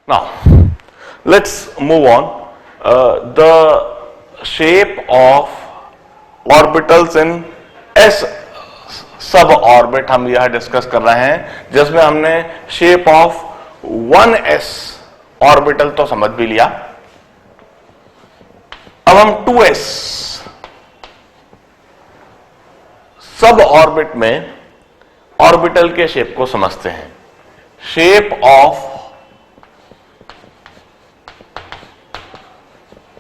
Now, let's move on. The shape of orbitals in S सब-ऑर्बिट हम यह discuss कर रहे हैं, जिसमें हमने शेप ऑफ 1s ऑर्बिटल तो समझ भी लिया. अब हम 2s सब ऑर्बिट में ऑर्बिटल के शेप को समझते हैं. Shape of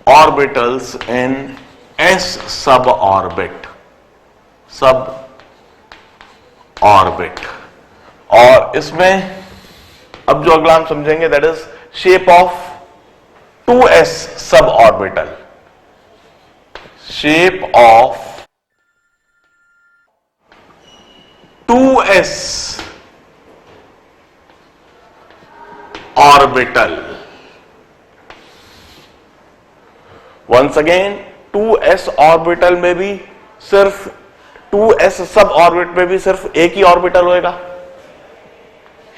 orbitals in s सब ऑर्बिट, और इसमें अब जो अगला हम समझेंगे that is shape of 2s sub orbital. Shape of 2s orbital. Once again 2s orbital में भी सिर्फ 2s सब ऑर्बिट में भी सिर्फ एक ही ऑर्बिटल होएगा.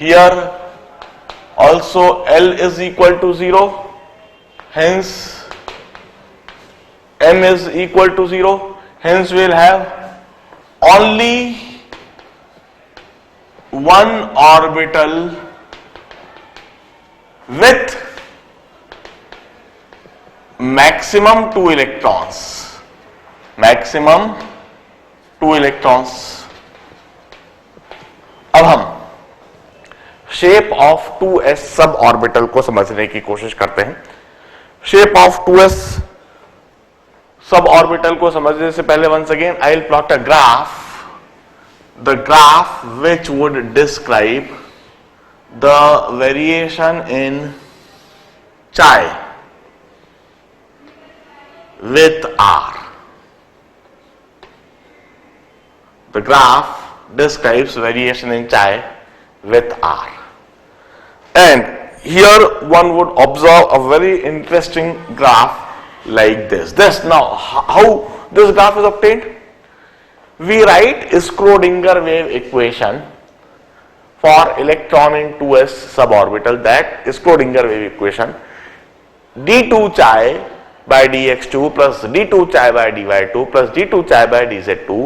Here also L is equal to 0, hence M is equal to 0, hence we'll have only one orbital with maximum 2 electrons. Maximum 2 electrons. अब हम shape of 2s sub orbital को समझने की कोशिश करते हैं. Shape of 2s sub orbital को समझने से पहले once again I will plot a graph. The graph which would describe the variation in psi with R. The graph describes variation in chi with R. And here one would observe a very interesting graph like this. Now, how this graph is obtained? We write Schrodinger wave equation for electron in 2s suborbital. That Schrodinger wave equation d2 chi by dx2 plus d2 chi by dy2 plus d2 chi by dz2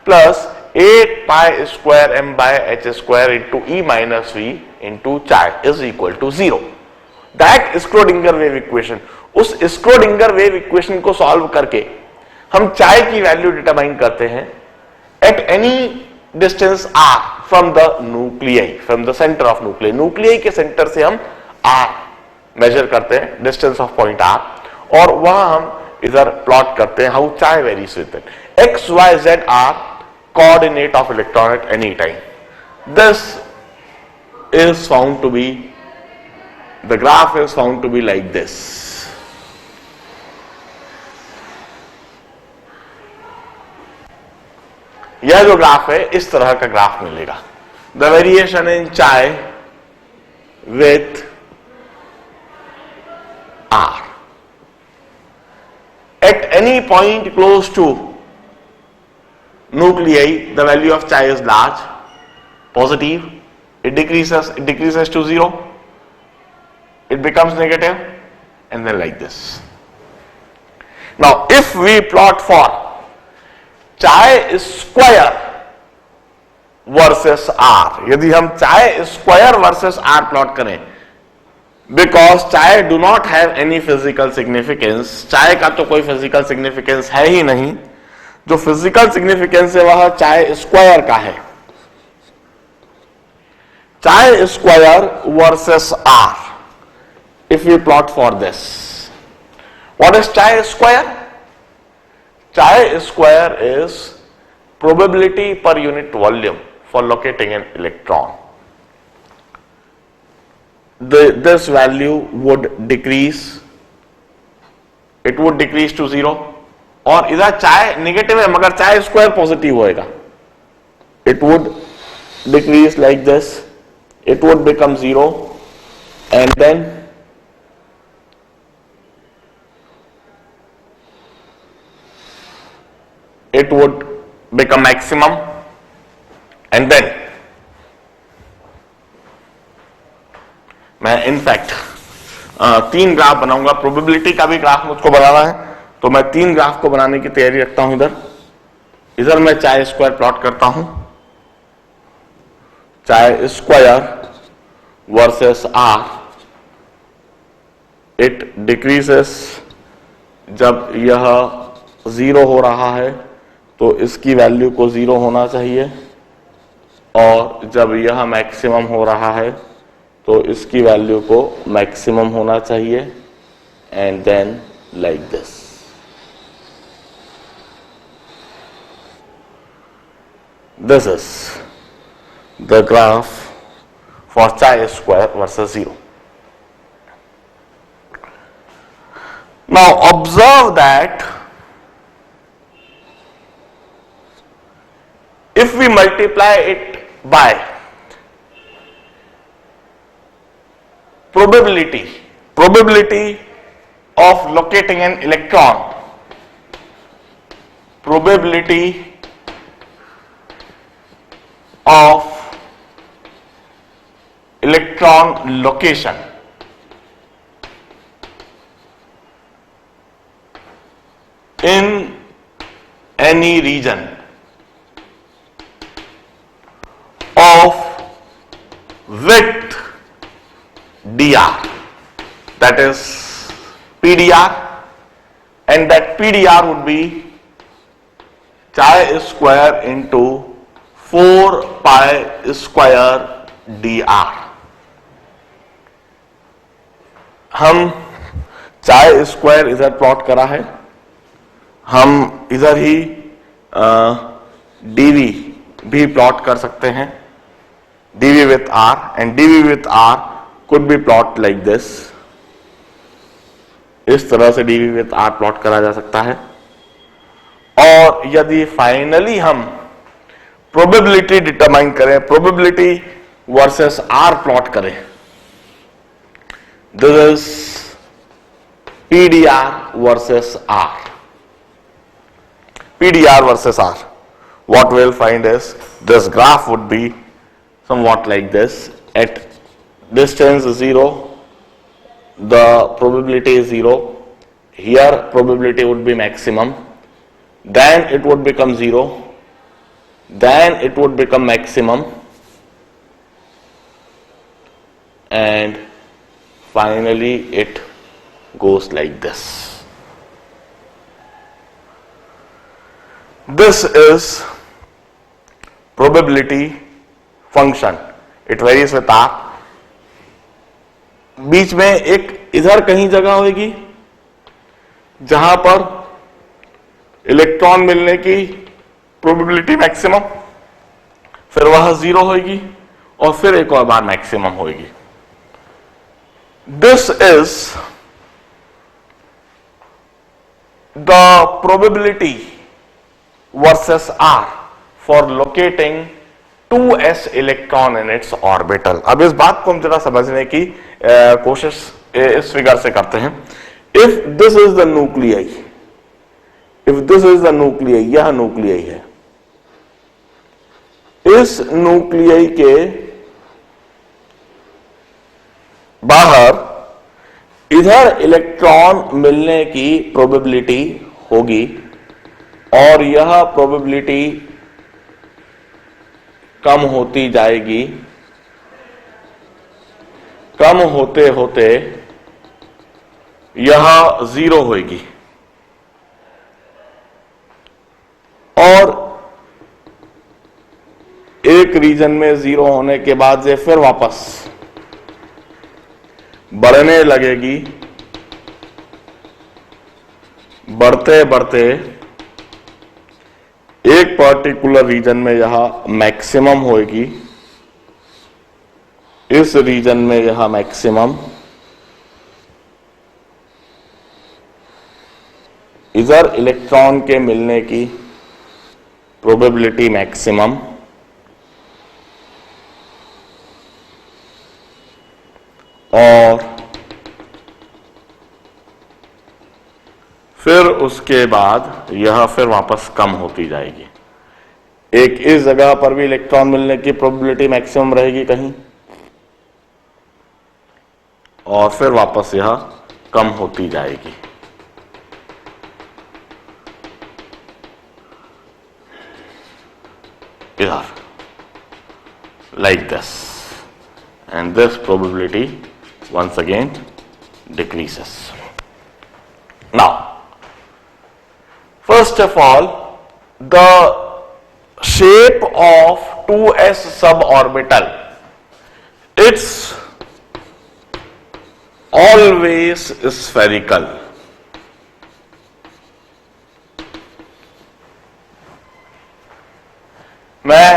plus 8 pi square m by h square into e minus v into chi is equal to 0. That Schrodinger wave equation, उस Schrodinger wave equation को solve करके हम chi की value determine करते हैं at any distance r from the nuclei, from the center of nuclei. nuclei के centre से हम r मेजर करते हैं, डिस्टेंस ऑफ पॉइंट r, और वहां हम इधर प्लॉट करते हैं how psi varies with it. X Y Z are coordinate of electron at any time. This is found to be, the graph is found to be like this. यह जो graph है इस तरह का ग्राफ मिलेगा. The variation in psi with R. At any point close to nuclei, the value of chi is large, positive. It decreases to 0. It becomes negative, and then like this. Now, if we plot for chi square versus r, यदि हम chi square versus r plot करें, because चाय do not have any physical significance, चाय का तो कोई physical significance है ही नहीं. जो फिजिकल सिग्निफिकेंस है वह चाय स्क्वायर का है. Psi square versus R, if you plot for this, what is psi square? Psi square is probability per unit volume for locating an electron. This value would decrease, it would decrease to 0. और इधर चाय negative है मगर चाय square positive होएगा. It would decrease like this, it would become 0, and then it would become maximum, and then मैं in fact तीन graph बनाऊंगा, प्रोबेबिलिटी का भी ग्राफ मुझको बनाना है, तो मैं तीन ग्राफ को बनाने की तैयारी रखता हूं। इधर मैं चाय स्क्वायर प्लॉट करता हूं, psi square versus R, it decreases जब यह 0 हो रहा है तो इसकी वैल्यू को 0 होना चाहिए, और जब यह मैक्सिमम हो रहा है तो इसकी वैल्यू को मैक्सिमम होना चाहिए, and then like this. This is the graph for psi square versus 0. Now observe that if we multiply it by probability of locating an electron, probability of electron location in any region of width dr, that is PDR, and that PDR would be chi square into 4 pi square dr. हम चाय square इधर plot करा है, हम इधर ही dv भी plot कर सकते हैं, dv with r, and dv with r could be plot like this. इस तरह से dv with r प्लॉट करा जा सकता है। और यदि फाइनली हम प्रोबेबिलिटी डिटरमाइन करें, प्रोबेबिलिटी वर्सेस r प्लॉट करें, this is PDR versus R. PDR versus R. What we'll find is this graph would be somewhat like this. At distance 0, the probability is 0. Here probability would be maximum. Then it would become 0. Then it would become maximum. And finally it goes like this. This is probability function. It varies with R. बीच में एक इधर कहीं जगह होगी जहां पर electron मिलने की प्रोबेबिलिटी मैक्सिमम, फिर वह 0 होगी और फिर एक और बार मैक्सिमम होगी. This is the probability versus R for locating 2s electron in its orbital. अब इस बात को हम जरा समझने की कोशिश इस फिगर से करते हैं. If this is the nuclei, if this is the nuclei, यह न्यूक्लियाई है. इस न्यूक्लियाई के बाहर इधर इलेक्ट्रॉन मिलने की प्रोबेबिलिटी होगी और यह प्रोबेबिलिटी कम होती जाएगी. कम होते होते यह 0 होगी और एक रीजन में 0 होने के बाद से फिर वापस बढ़ने लगेगी. बढ़ते बढ़ते एक पर्टिकुलर रीजन में यह मैक्सिमम होगी, इस रीजन में यह मैक्सिमम, इधर इलेक्ट्रॉन के मिलने की प्रोबेबिलिटी मैक्सिमम और फिर उसके बाद यह फिर वापस कम होती जाएगी. एक इस जगह पर भी इलेक्ट्रॉन मिलने की प्रोबेबिलिटी मैक्सिमम रहेगी कहीं और फिर वापस यह कम होती जाएगी। इधर like this, and this probability once again decreases. Now, first of all, the shape of 2s suborbital, it's always spherical. मैं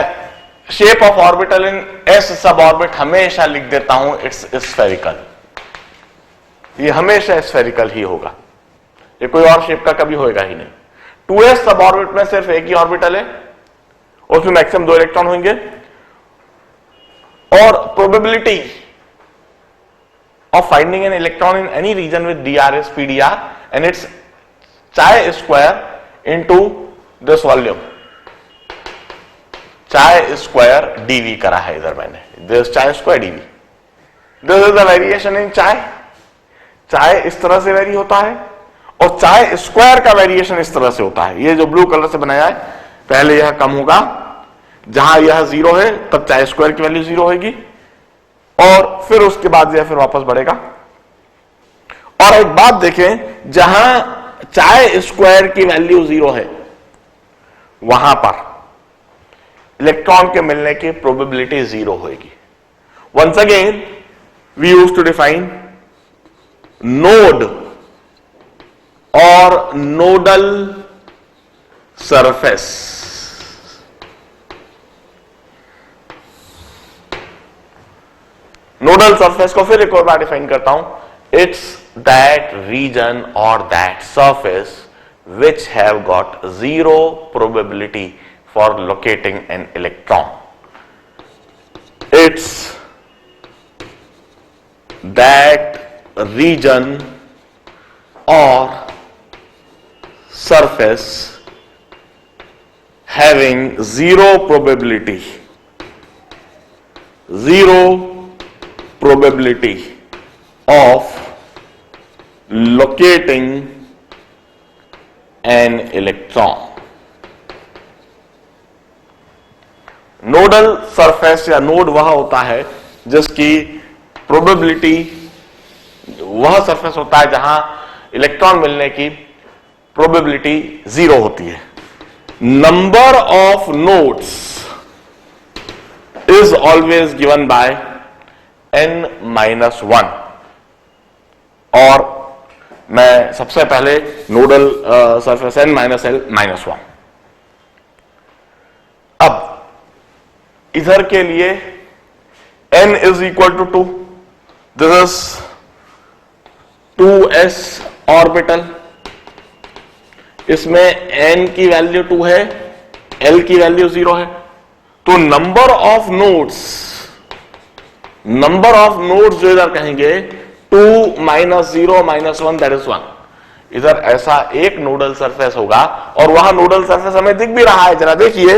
shape of orbital in S सब ऑर्बिट हमेशा लिख देता हूं, इट्स स्फेरिकल। ये हमेशा स्फेरिकल ही होगा, ये कोई और शेप का कभी होएगा ही नहीं। 2s सब ऑर्बिट में सिर्फ एक ही ऑर्बिटल है, उसमें मैक्सिमम 2 इलेक्ट्रॉन होंगे, और probability of finding an electron in any region with DRS PDR and it's psi square into this volume, psi square dV करा है इधर मैंने, this psi square dV, this is the variation in psi. Psi इस तरह से very होता है और चाय स्क्वायर का वेरिएशन इस तरह से होता है। ये जो ब्लू कलर से बनाया है, पहले यह कम होगा, जहां यह 0 है तब चाय स्क्वायर की वैल्यू 0 होगी, और फिर उसके बाद यह फिर वापस बढ़ेगा। और एक बात देखें, जहां चाय स्क्वायर की वैल्यू 0 है, वहां पर इलेक्ट्रॉन के मिलने की प्रोबेबिलिटी 0 होगी। Once again we use to define node और नोडल सरफेस। नोडल सरफेस को फिर एक और बार डिफाइन करता हूं, इट्स दैट रीजन और that surface which have got 0 probability for locating an electron. It's that region or surface having 0 probability of locating an electron. Nodal surface या node वह होता है जिसकी प्रोबेबिलिटी, वह सरफेस होता है जहां इलेक्ट्रॉन मिलने की प्रोबेबिलिटी 0 होती है। Number of nodes is always given by n-1, और मैं सबसे पहले नोडल सरफेस n-l-1। अब इधर के लिए n is equal to 2, this is 2s orbital, इसमें n की वैल्यू 2 है, l की वैल्यू 0 है, तो नंबर ऑफ नोड्स जो इधर कहेंगे 2 - 0 - 1 दैट इज 1। इधर ऐसा एक नोडल सरफेस होगा, और वहां नोडल सरफेस हमें दिख भी रहा है, जरा देखिए,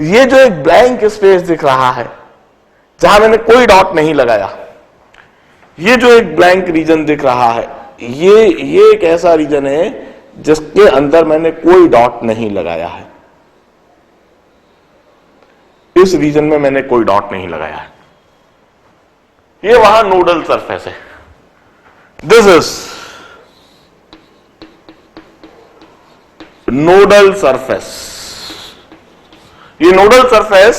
ये जो एक ब्लैंक स्पेस दिख रहा है जहां मैंने कोई डॉट नहीं लगाया, ये जो एक ब्लैंक रीजन दिख रहा है, ये एक ऐसा रीजन है जिसके अंदर मैंने कोई डॉट नहीं लगाया है। इस रीजन में मैंने कोई डॉट नहीं लगाया है, ये वहां नोडल सरफेस है। This is nodal surface. ये नोडल सरफेस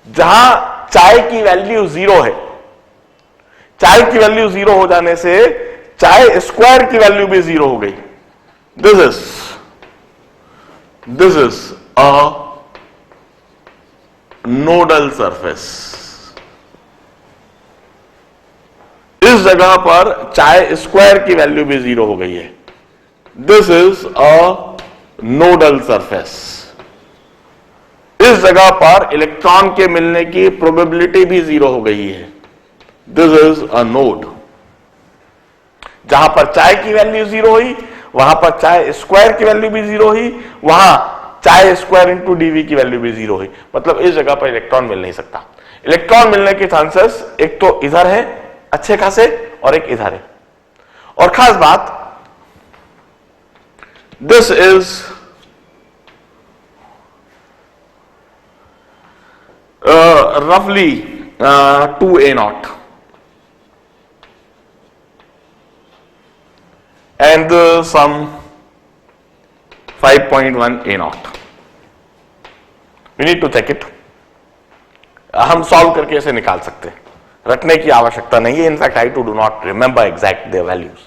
जहां चाय की वैल्यू 0 है, चाय की वैल्यू 0 हो जाने से चाय स्क्वायर की वैल्यू भी 0 हो गई। This is a nodal surface. इस जगह पर चाय स्क्वायर की वैल्यू भी 0 हो गई है। This is a nodal surface. इस जगह पर इलेक्ट्रॉन के मिलने की प्रोबेबिलिटी भी 0 हो गई है। This is a node. जहां पर चाय की वैल्यू 0 हुई, वहां पर चाय स्क्वायर की वैल्यू भी 0 हुई, वहां चाय स्क्वायर इंटू dV की वैल्यू भी 0 हुई। मतलब इस जगह पर इलेक्ट्रॉन मिल नहीं सकता। इलेक्ट्रॉन मिलने के चांसेस एक तो इधर है अच्छे खासे, और एक इधर है। और खास बात, this is roughly 2a0 and some 5.1 a0. We need to check it. हम सॉल्व करके इसे निकाल सकते हैं, रखने की आवश्यकता नहीं है। In fact I do not remember exact there values,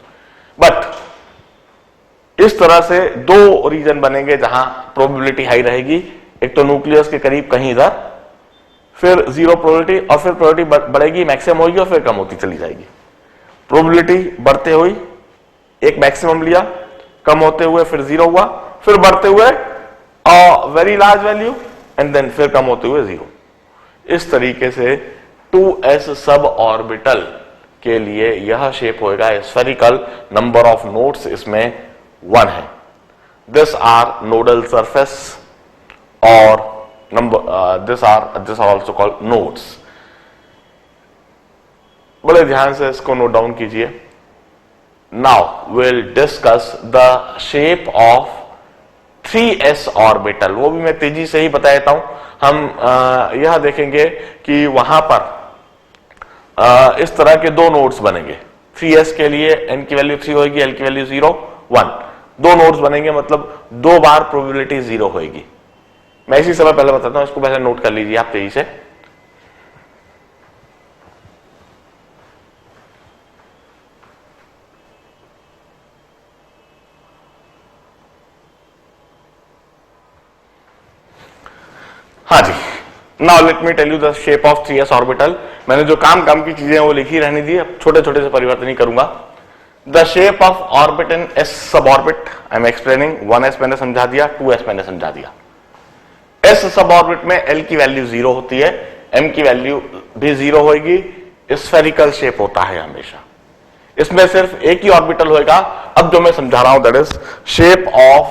but इस तरह से दो रीजन बनेंगे जहां प्रोबेबिलिटी हाई रहेगी। एक तो न्यूक्लियस के करीब कहीं इधर, फिर जीरो प्रोबेबिलिटी, और फिर प्रोबेबिलिटी बढ़ेगी, मैक्सिमम होगी और फिर कम होती चली जाएगी। प्रोबेबिलिटी बढ़ते हुई एक मैक्सिमम लिया, कम होते हुए फिर जीरो हुआ, फिर बढ़ते हुए very large value and then फिर कम होते हुए जीरो। इस तरीके से 2s सब ऑर्बिटल के लिए यह शेप होगा स्फेरिकल। नंबर ऑफ नोड्स इसमें 1 है। दिस आर नोडल सरफेस और this are also called nodes. बड़े ध्यान से इसको नोट डाउन कीजिए। Now we'll discuss the shape of 3s orbital. वो भी मैं तेजी से ही बता देता हूं। हम यह देखेंगे कि वहां पर इस तरह के दो नोड्स बनेंगे। 3s के लिए n की वैल्यू 3 होगी, l की वैल्यू 0 1। दो नोड्स बनेंगे, मतलब दो बार प्रोबेबिलिटी 0 होगी। मैं इसी समय पहले बताता हूं, इसको पहले नोट कर लीजिए आप तेजी से। हाँ जी, now let me tell you the shape of 3s orbital. मैंने जो काम की चीजें वो लिखी रहनी दी, अब छोटे छोटे से परिवर्तन ही करूंगा। The shape of orbit in s सब orbit I am explaining. 1s मैंने समझा दिया, 2s मैंने समझा दिया। s सब ऑर्बिट में l की वैल्यू 0 होती है, m की वैल्यू भी 0 होगी। स्फेरिकल शेप होता है हमेशा। इसमें सिर्फ एक ही ऑर्बिटल होगा। अब जो मैं समझा रहा हूं that is shape of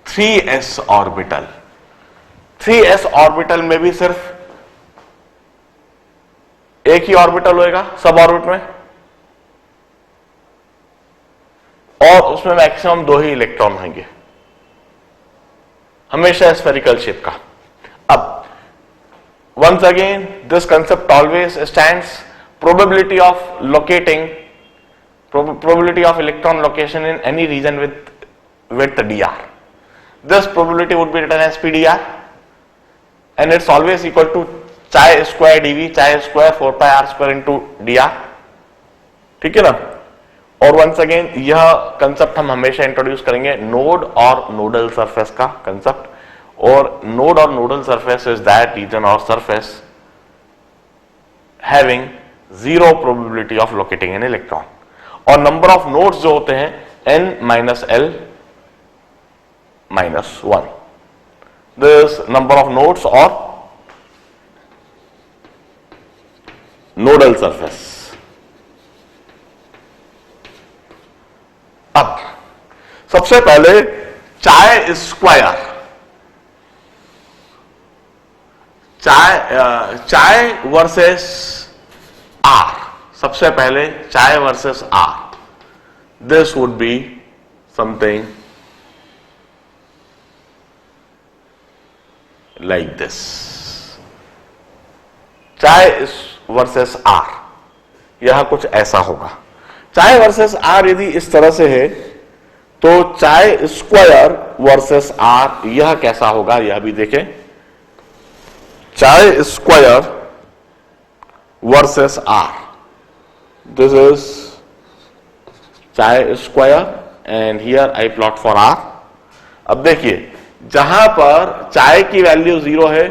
3s orbital. 3s orbital में भी सिर्फ एक ही ऑर्बिटल होगा सब ऑर्बिट में, और उसमें मैक्सिमम 2 ही इलेक्ट्रॉन होंगे, हमेशा स्फेरिकल शेप का। अब once again this concept always stands. Probability of locating, probability of electron location in any region with dr. This probability would be written as pdr and it's always equal to chi square dv, chi square 4 pi r square into dr. ठीक है ना। और once again यह concept हम हमेशा introduce करेंगे, node और nodal surface का कंसेप्ट। और नोड और nodal surface is that region और surface having 0 probability of locating an electron. और नंबर ऑफ नोड्स जो होते हैं n minus l minus 1। This number of nodes और नोडल सरफेस। अब सबसे पहले चाय स्क्वायर, चाय वर्सेस आर। सबसे पहले psi versus are, this would be something like this. Psi versus R, यह कुछ ऐसा होगा। चाय वर्सेस आर यदि इस तरह से है तो चाय स्क्वायर वर्सेस आर यह कैसा होगा, यह भी देखें। Psi square versus are, this is psi square and here I plot for r. अब देखिए, जहां पर चाय की वैल्यू 0 है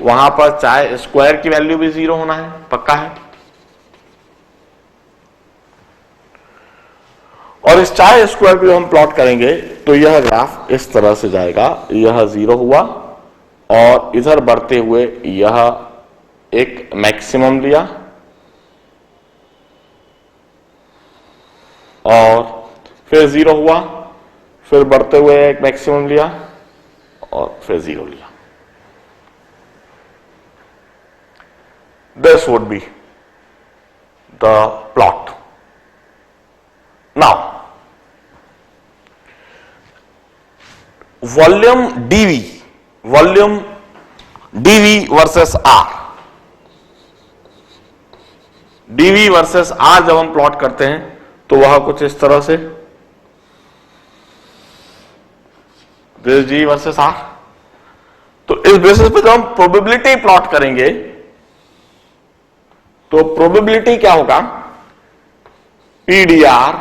वहां पर चाय स्क्वायर की वैल्यू भी 0 होना है, पक्का है। और इस चाय स्क्वायर को हम प्लॉट करेंगे तो यह ग्राफ इस तरह से जाएगा। यह 0 हुआ और इधर बढ़ते हुए यह एक मैक्सिमम लिया और फिर 0 हुआ, फिर बढ़ते हुए एक मैक्सिमम लिया और फिर 0 लिया। This would be the plot now volume dV versus R, dV versus R जब हम प्लॉट करते हैं तो वह कुछ इस तरह से, दिस G वर्सेस R। तो इस बेसिस पे जब हम प्रोबेबिलिटी प्लॉट करेंगे तो प्रोबेबिलिटी क्या होगा, PDR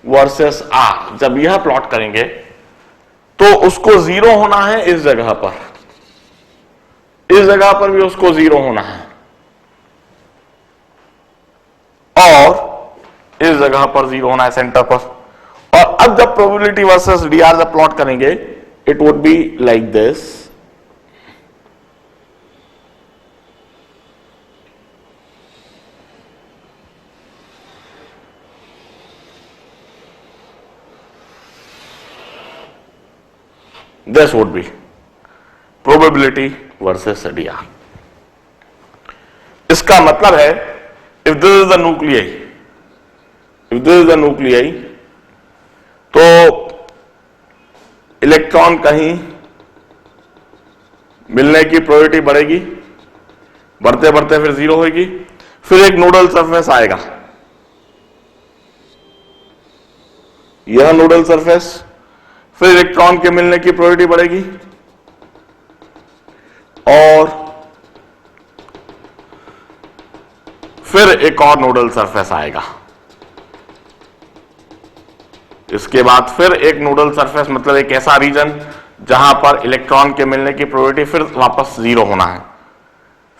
वर्सेस R। जब यह प्लॉट करेंगे तो उसको जीरो होना है इस जगह पर, इस जगह पर भी उसको जीरो होना है, और इस जगह पर जीरो होना है सेंटर पर। और अब जब प्रोबेबिलिटी वर्सेस dr जब प्लॉट करेंगे, it would be like this, this would be probability versus dr। इसका मतलब है if this is the nuclei, तो इलेक्ट्रॉन कहीं मिलने की प्रोबेबिलिटी बढ़ेगी, बढ़ते बढ़ते फिर जीरो होगी, फिर एक नोडल सरफेस आएगा, यह नोडल सरफेस, फिर इलेक्ट्रॉन के मिलने की प्रोबेबिलिटी बढ़ेगी, और फिर एक और नोडल सरफेस आएगा, इसके बाद फिर एक नोडल सरफेस, मतलब एक ऐसा रीजन जहां पर इलेक्ट्रॉन के मिलने की प्रोबेबिलिटी फिर वापस जीरो होना है,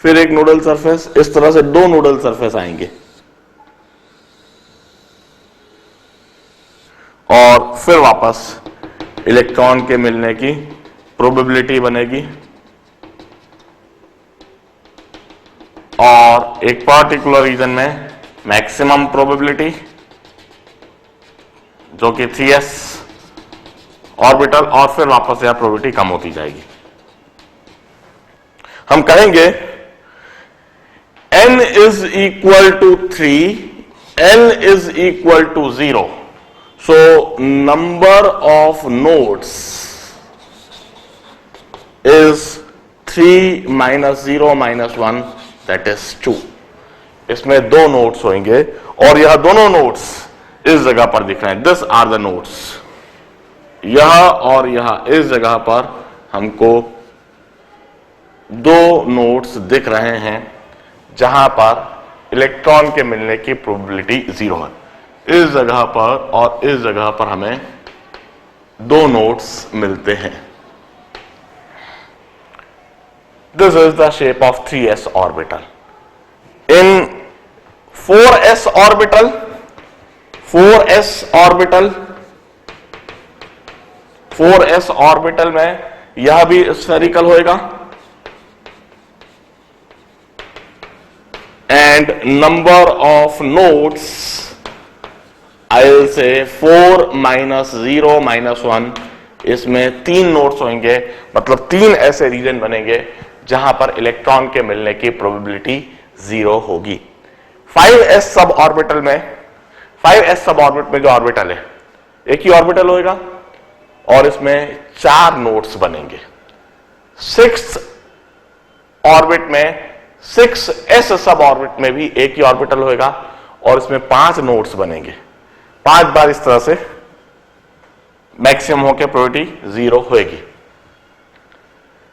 फिर एक नोडल सरफेस, इस तरह से दो नोडल सरफेस आएंगे, और फिर वापस इलेक्ट्रॉन के मिलने की प्रोबेबिलिटी बनेगी, और एक पर्टिकुलर रीजन में मैक्सिमम प्रोबेबिलिटी जो कि 3s ऑर्बिटल, और फिर वापस यह प्रोबेबिलिटी कम होती जाएगी। हम कहेंगे n is equal to 3, n is equal to 0, so number of nodes is 3 minus 0 minus 1, that is 2। इसमें दो नोड्स होंगे, और यह दोनों नोड्स इस जगह पर दिख रहे हैं, दिस आर द नोड्स, यह और यह इस जगह पर हमको दो नोड्स दिख रहे हैं जहां पर इलेक्ट्रॉन के मिलने की प्रोबेबिलिटी जीरो है। इस जगह पर और इस जगह पर हमें दो नोड्स मिलते हैं। This is the shape of 3s orbital. In 4s orbital में यह भी स्फेरिकल होएगा, and number of nodes I will say 4 minus 0 minus 1, इसमें तीन नोड्स होंगे, मतलब तीन ऐसे रीजन बनेंगे जहां पर इलेक्ट्रॉन के मिलने की प्रोबेबिलिटी जीरो होगी। 5s सब ऑर्बिटल में जो ऑर्बिटल है, एक ही ऑर्बिटल होएगा और इसमें चार नोड्स बनेंगे। 6th ऑर्बिट में 6s सब ऑर्बिट में भी एक ही ऑर्बिटल होएगा और इसमें 5 नोड्स बनेंगे। 5 बार इस तरह से मैक्सिमम होकर प्रोबेबिलिटी जीरो होएगी।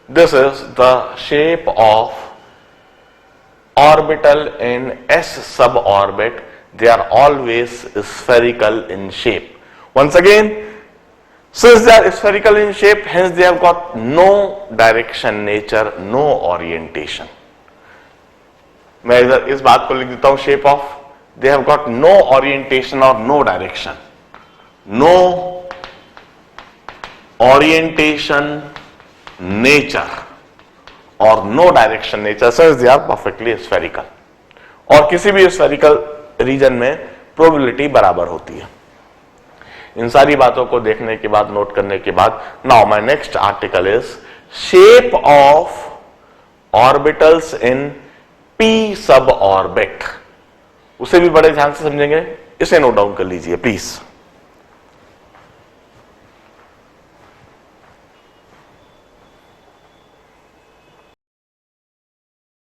This is the shape of orbital in s suborbit. They are always spherical in shape. Once again, since they are spherical in shape, hence they have got no direction nature, no orientation. मैं इधर इस बात को लिख देता हूं, shape of, they have got no orientation or no direction. No orientation nature or no direction nature, since they are perfectly spherical. और किसी भी spherical रीजन में प्रोबेबिलिटी बराबर होती है। इन सारी बातों को देखने के बाद, नोट करने के बाद, now my next article is shape of orbitals in p सब ऑर्बिट। उसे भी बड़े ध्यान से समझेंगे। इसे नोट डाउन कर लीजिए प्लीज।